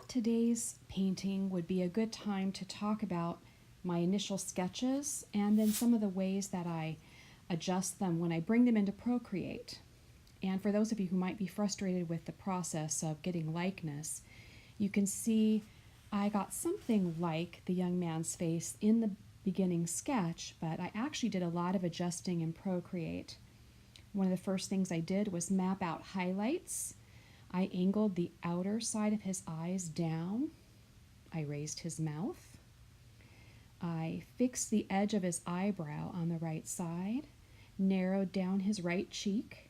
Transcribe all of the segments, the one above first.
thought today's painting would be a good time to talk about my initial sketches and then some of the ways that I adjust them when I bring them into Procreate. And for those of you who might be frustrated with the process of getting likeness, you can see I got something like the young man's face in the beginning sketch, but I actually did a lot of adjusting in Procreate. One of the first things I did was map out highlights. I angled the outer side of his eyes down. I raised his mouth. I fixed the edge of his eyebrow on the right side, narrowed down his right cheek.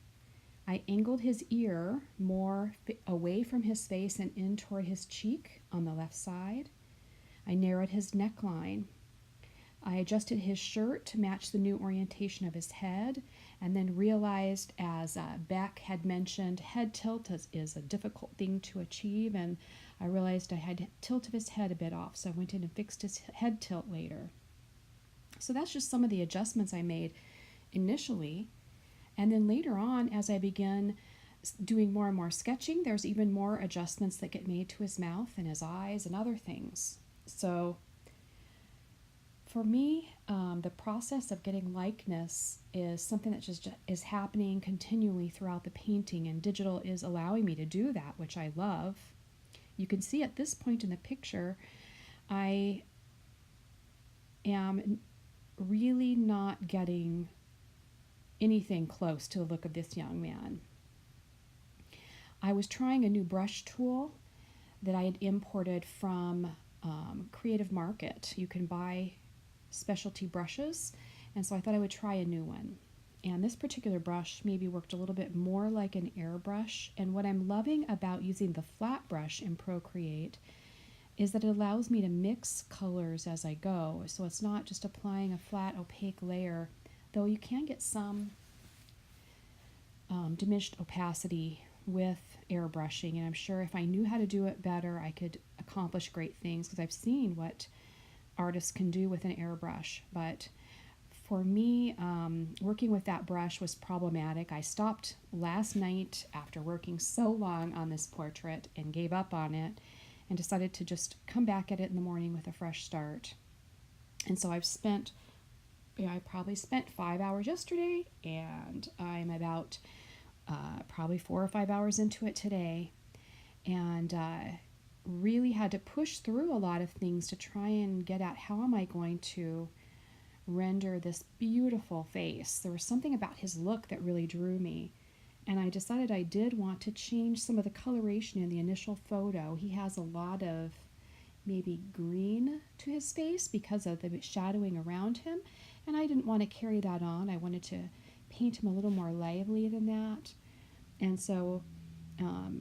I angled his ear more away from his face and in toward his cheek on the left side. I narrowed his neckline. I adjusted his shirt to match the new orientation of his head, and then realized, as Beck had mentioned, head tilt is a difficult thing to achieve, and I realized I had tilted his head a bit off, so I went in and fixed his head tilt later. So that's just some of the adjustments I made initially, and then later on, as I began doing more and more sketching, there's even more adjustments that get made to his mouth and his eyes and other things. So for me, the process of getting likeness is something that just is happening continually throughout the painting, and digital is allowing me to do that, which I love. You can see at this point in the picture, I am really not getting anything close to the look of this young man. I was trying a new brush tool that I had imported from Creative Market. You can buy specialty brushes, and so I thought I would try a new one. And this particular brush maybe worked a little bit more like an airbrush, and what I'm loving about using the flat brush in Procreate is that it allows me to mix colors as I go, so it's not just applying a flat opaque layer, though you can get some diminished opacity with airbrushing, and I'm sure if I knew how to do it better I could accomplish great things, because I've seen what artists can do with an airbrush. But for me, working with that brush was problematic. I stopped last night after working so long on this portrait and gave up on it and decided to just come back at it in the morning with a fresh start. And so I probably spent 5 hours yesterday, and I'm about probably 4 or 5 hours into it today, and really had to push through a lot of things to try and get at how am I going to render this beautiful face. There was something about his look that really drew me, and I decided I did want to change some of the coloration in the initial photo. He has a lot of maybe green to his face because of the shadowing around him, and I didn't want to carry that on. I wanted to paint him a little more lively than that, and so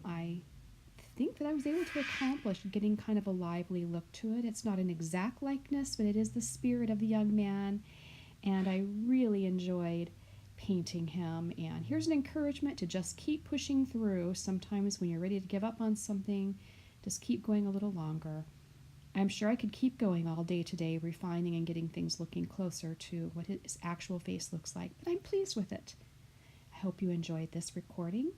I think that I was able to accomplish getting kind of a lively look to it. It's not an exact likeness, but it is the spirit of the young man, and I really enjoyed painting him. And here's an encouragement to just keep pushing through. Sometimes when you're ready to give up on something, just keep going a little longer. I'm sure I could keep going all day today, refining and getting things looking closer to what his actual face looks like, but I'm pleased with it. I hope you enjoyed this recording,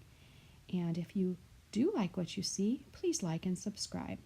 and if you do like what you see, please like and subscribe.